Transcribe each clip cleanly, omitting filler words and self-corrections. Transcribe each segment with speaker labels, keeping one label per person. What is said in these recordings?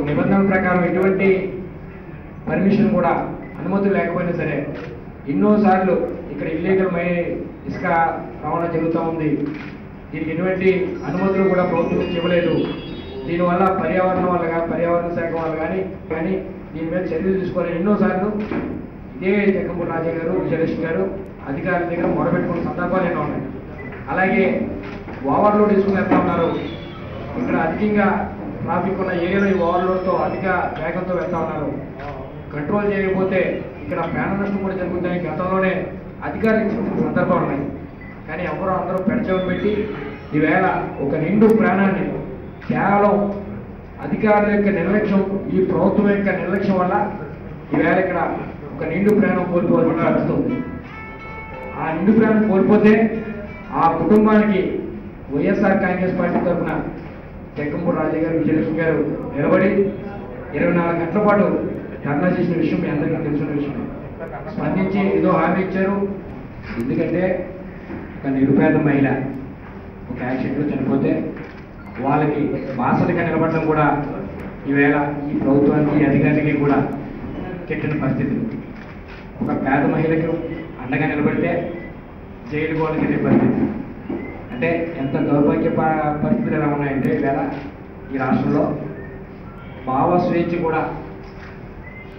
Speaker 1: నిబంధనల ప్రకారం ఎటువంటి పర్మిషన్ కూడా అనుమతులు లేకపోయినా సరే ఎన్నోసార్లు ఇక్కడ ఇల్లీగల్ ఇసుక రవాణా జరుగుతూ ఉంది. దీనికి ఎటువంటి అనుమతులు కూడా ప్రభుత్వం ఇవ్వలేదు. దీనివల్ల పర్యావరణ శాఖ వాళ్ళు కానీ దీని మీద చర్యలు తీసుకోవాలి. ఎన్నోసార్లు ఇదే జగ్గంపూడి రాజా గారు, విజయలక్ష్మి గారు అధికారుల దగ్గర మొదలుపెట్టుకున్న సందర్భాలు ఎన్నో ఉన్నాయి. అలాగే ఓవర్లోడ్ తీసుకుని వెళ్తా ఉన్నారు. ఇక్కడ అధికంగా ట్రాఫిక్ ఉన్న ఏరియాలో ఈ ఓవర్లోడ్తో అధిక వేగంతో వెళ్తా ఉన్నారు. కంట్రోల్ చేయకపోతే ఇక్కడ ప్రాణ నష్టం కూడా జరుగుతాయి. గతంలోనే అధికారులు ఇచ్చిన సందర్భాలు ఉన్నాయి. కానీ అందరూ పెడచెవిన పెట్టి ఈవేళ ఒక నిండు ప్రాణాన్ని కేవలం అధికారుల యొక్క నిర్లక్ష్యం, ఈ ప్రభుత్వం యొక్క నిర్లక్ష్యం వల్ల ఈవేళ ఇక్కడ ఒక నిండు ప్రాణం కోల్పోవాల్సి వస్తుంది. ఆ నిండు ప్రాణం కోల్పోతే ఆ కుటుంబానికి వైఎస్ఆర్ కాంగ్రెస్ పార్టీ తరఫున జగ్గంపూడి రాజా గారు, విజయలక్ష్మి గారు నిలబడి 24 గంటల పాటు ధర్నా చేసిన విషయం మీ అందరికీ తెలిసిన విషయం. స్పందించి ఏదో హామీ ఇచ్చారు. ఎందుకంటే ఒక నిరుపేద మహిళ ఒక యాక్సిడెంట్లో చనిపోతే వాళ్ళకి బాసటగా నిలబడడం కూడా ఈవేళ ఈ ప్రభుత్వానికి, ఈ అధికారికి కూడా కెట్టిన పరిస్థితి. ఒక పేద మహిళకు అండగా నిలబడితే జైలు వాళ్ళకి వెళ్ళే పరిస్థితి. అంటే ఎంత దౌర్భాగ్య పరిస్థితులు ఎలా ఉన్నాయంటే ఈవేళ ఈ రాష్ట్రంలో భావ స్వేచ్ఛ కూడా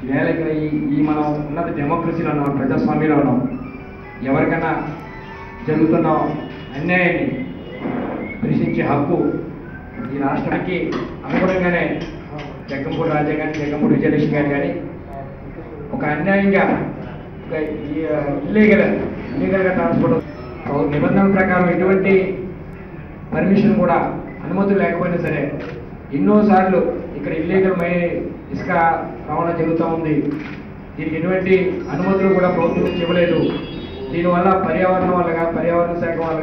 Speaker 1: ఈవేళ ఇక్కడ ఈ మనం ఉన్నది డెమోక్రసీలో ఉన్నాం, ప్రజాస్వామ్యంలో ఉన్నాం. ఎవరికైనా జరుగుతున్న అన్యాయాన్ని ప్రశ్నించే హక్కు ఈ రాష్ట్రానికి అనుగుణంగానే జగ్గంపూడి రాజా కానీ, జగ్గంపూడి విజయలక్ష్మి గారు కానీ ఒక అన్యాయంగా ఒక ఇల్లీగల్గా ట్రాన్స్పోర్ట్ నిబంధనల ప్రకారం ఎటువంటి పర్మిషన్ కూడా అనుమతులు లేకపోయినా సరే ఎన్నోసార్లు ఇక్కడ ఇల్లీగల్ ఇసుక రవాణా జరుగుతూ ఉంది. దీనికి ఎటువంటి అనుమతులు కూడా ప్రభుత్వం ఇవ్వలేదు. దీనివల్ల పర్యావరణ శాఖ వాళ్ళు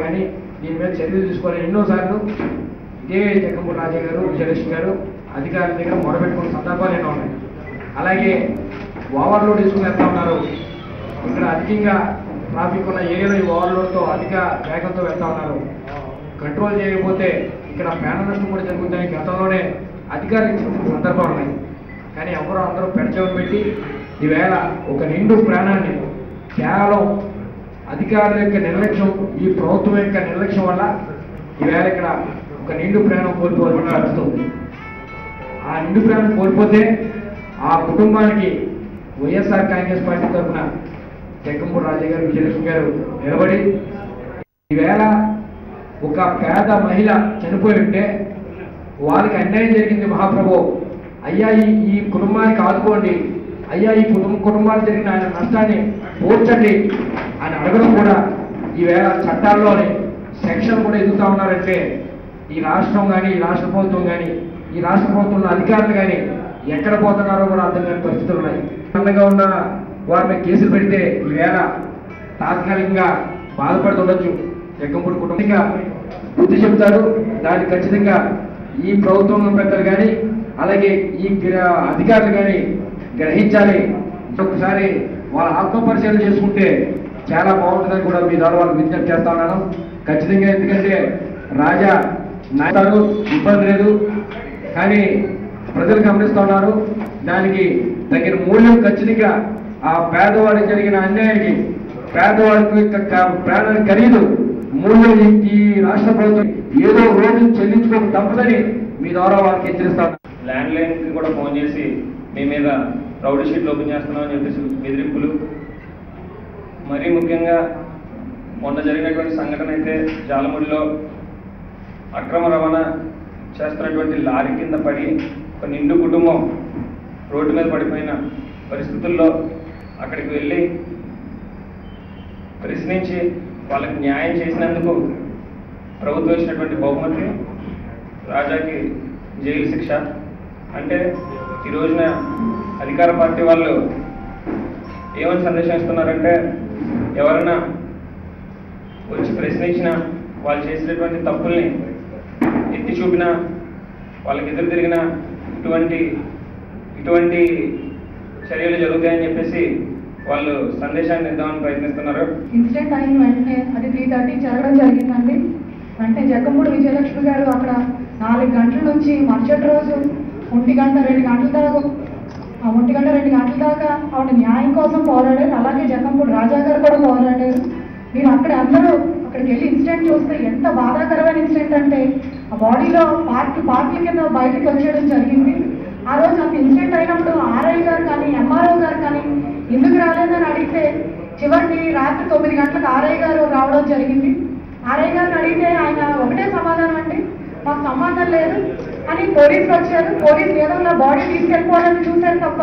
Speaker 1: కానీ దీని మీద చర్యలు తీసుకోవాలి. ఎన్నోసార్లు ఇదే జగ్గంపూడి రాజా గారు, విజయలక్ష్మి గారు అధికారుల దగ్గర మొదలుపెట్టుకున్న సందర్భాలు ఎన్నో ఉన్నాయి. అలాగే ఓవర్లోడ్ తీసుకుని వెళ్తా ఉన్నారు. ఇక్కడ అధికంగా ట్రాఫిక్ ఉన్న ఏరియాలో ఈ ఓవర్లోడ్తో అధిక వేగంతో వెళ్తా ఉన్నారు. కంట్రోల్ చేయకపోతే ఇక్కడ ప్రాణ నష్టం కూడా జరుగుతాయి. గతంలోనే అధికారులు ఇచ్చిన సందర్భాలు ఉన్నాయి. కానీ అందరూ పెడచెవిన పెట్టి ఈవేళ ఒక నిండు ప్రాణాన్ని కేవలం అధికారుల యొక్క నిర్లక్ష్యం, ఈ ప్రభుత్వం యొక్క నిర్లక్ష్యం వల్ల ఈవేళ ఇక్కడ ఒక నిండు ప్రాణం కోల్పోవాల్సి వస్తుంది. ఆ నిండు ప్రాణం కోల్పోతే ఆ కుటుంబానికి వైఎస్ఆర్ కాంగ్రెస్ పార్టీ తరఫున జగ్గంపూడి రాజా గారు, విజయలక్ష్మి గారు నిలబడి ఈవేళ ఒక పేద మహిళ చనిపోయి ఉంటే వాళ్ళకి అన్యాయం జరిగింది మహాప్రభు, అయ్యా ఈ కుటుంబానికి ఆదుకోండి, అయ్యా ఈ కుటుంబానికి జరిగిన ఆయన నష్టాన్ని పోర్చండి అని అడగడం కూడా ఈవేళ చట్టాల్లోని సెక్షన్ కూడా ఎదుగుతా ఉన్నారంటే ఈ రాష్ట్రం కానీ, ఈ రాష్ట్ర ప్రభుత్వం కానీ, ఈ రాష్ట్ర ప్రభుత్వంలో అధికారులు కానీ ఎక్కడ పోతున్నారో కూడా అర్థం కాని పరిస్థితులు ఉన్నాయి. అందంగా ఉన్న వారిని కేసులు పెడితే ఈవేళ తాత్కాలికంగా బాధపడుతుండొచ్చు. జగ్గంపూడి కుటుంబంగా బుద్ధి చెబుతారు. దాన్ని ఖచ్చితంగా ఈ ప్రభుత్వంలో పెద్దలు కానీ అలాగే ఈ అధికారులు కానీ గ్రహించాలి. ఒకసారి వాళ్ళ ఆత్మపరిశీలన చేసుకుంటే చాలా బాగుంటుందని కూడా మీ ద్వారా వాళ్ళకి విజ్ఞప్తి చేస్తా ఉన్నాను. ఖచ్చితంగా ఎందుకంటే రాజా నాయకులు ఇబ్బంది లేదు, కానీ ప్రజలు గమనిస్తూ ఉన్నారు. దానికి తగిన మూల్యం ఖచ్చితంగా ఆ పేదవాడికి జరిగిన అన్యాయానికి, పేదవాడికి ప్రాణానికి ఖరీదు మూల్యం ఈ రాష్ట్ర ప్రభుత్వం ఏదో రోజు చెల్లించుకోక తప్పదని మీ ద్వారా వాళ్ళకి హెచ్చరిస్తాను.
Speaker 2: ల్యాండ్ లైన్కి కూడా ఫోన్ చేసి మీ మీద రౌడీ షీట్లు ఓపెన్ చేస్తున్నామని చెప్పేసి బెదిరింపులు. మరీ ముఖ్యంగా మొన్న జరిగినటువంటి సంఘటన అయితే జాలముడిలో అక్రమ రవాణా చేస్తున్నటువంటి లారీ కింద పడి ఒక నిండు కుటుంబం రోడ్డు మీద పడిపోయిన పరిస్థితుల్లో అక్కడికి వెళ్ళి ప్రశ్నించి వాళ్ళకి న్యాయం చేసినందుకు ప్రభుత్వం ఇచ్చినటువంటి బహుమతి రాజాకి జైలు శిక్ష. అంటే ఈ రోజున అధికార పార్టీ వాళ్ళు ఏమని సందేశం ఇస్తున్నారంటే ఎవరైనా వచ్చి ప్రశ్నించినా వాళ్ళు చేసినటువంటి తప్పుల్ని ఎత్తి చూపినా వాళ్ళకి ఎదురు తిరిగిన ఇటువంటి చర్యలు జరుగుతాయని చెప్పేసి వాళ్ళు సందేశాన్ని ఇద్దామని ప్రయత్నిస్తున్నారు.
Speaker 3: ఇన్సిడెంట్ అయిన వెంటనే అది 3:30 జరగడం జరిగిందండి. వెంటనే జగ్గంపూడి విజయలక్ష్మి గారు అక్కడ 4 గంటల నుంచి మరుసటి రోజు 1 గంట 2 గంటల దాకా 1 గంట 2 గంటల దాకా ఆవిడ న్యాయం కోసం పోరాడారు. అలాగే జక్కంపూడి రాజా గారు కూడా పోరాడారు. మీరు అక్కడికి వెళ్ళి ఇన్సిడెంట్ చూస్తే ఎంత బాధాకరమైన ఇన్సిడెంట్ అంటే ఆ బాడీలో పార్ట్ల కింద బయటకు వచ్చేయడం జరిగింది. ఆ రోజు అంత ఇన్సిడెంట్ అయినప్పుడు ఆర్ఐ గారు కానీ ఎంఆర్ఓ గారు కానీ ఎందుకు రాలేదని అడిగితే చివరికి రాత్రి 9 గంటలకు ఆర్ఐ గారు రావడం జరిగింది. ఆర్ఐ గారిని అడిగితే ఆయన ఒకటే సమాధానం అండి, మాకు సంబంధం లేదు అని పోలీసులు వచ్చారు. పోలీసులు ఏదో నా బాడీ తీసుకెళ్ళిపోవాలని చూశారు తప్ప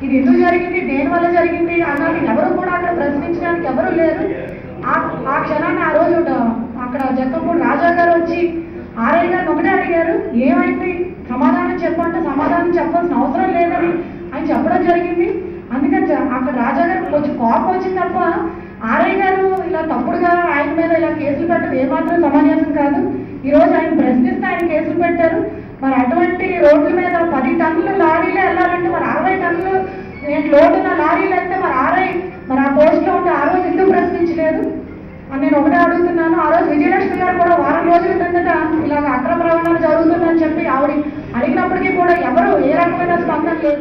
Speaker 3: ఇది ఎందుకు జరిగింది, దేనివల్ల జరిగింది అన్నది ఎవరు కూడా అక్కడ ప్రశ్నించడానికి ఎవరు లేరు. ఆ క్షణాన్ని ఆ రోజు అక్కడ జక్కంపూడి రాజా గారు వచ్చి ఆర్ఐ గారిని ఒకటే అడిగారు, ఏమైంది సమాధానం చెప్పంటే సమాధానం చెప్పాల్సిన అవసరం లేదని ఆయన చెప్పడం జరిగింది. అందుకని అక్కడ రాజా గారికి కొంచెం కోపం వచ్చింది తప్ప ఆర్ఐ గారు ఇలా తప్పుడుగా ఆయన మీద ఇలా కేసులు పెట్టడం ఏమాత్రం సమంజసం కాదు. ఈరోజు ఆయన ప్రశ్నిస్తే ఆయన కేసులు పెట్టారు. మరి అటువంటి రోడ్ల మీద 10 టన్నుల లారీలే వెళ్ళాలంటే మరి 60 టన్నులు లోడ్ ఉన్న లారీలు అయితే మరి ఆర్ఐ మరి ఆ పోస్ట్లో ఉంటే ఆ రోజు ఎందుకు ప్రశ్నించలేదు అని నేను ఒకటే అడుగుతున్నాను. ఆ రోజు విజయలక్ష్మి గారు కూడా వారం రోజుల కిందట ఇలాగ అక్రమ రవాణాలు జరుగుతుందని చెప్పి ఆవిడ అడిగినప్పటికీ కూడా ఎవరు ఏ రకమైన స్పందన లేదు.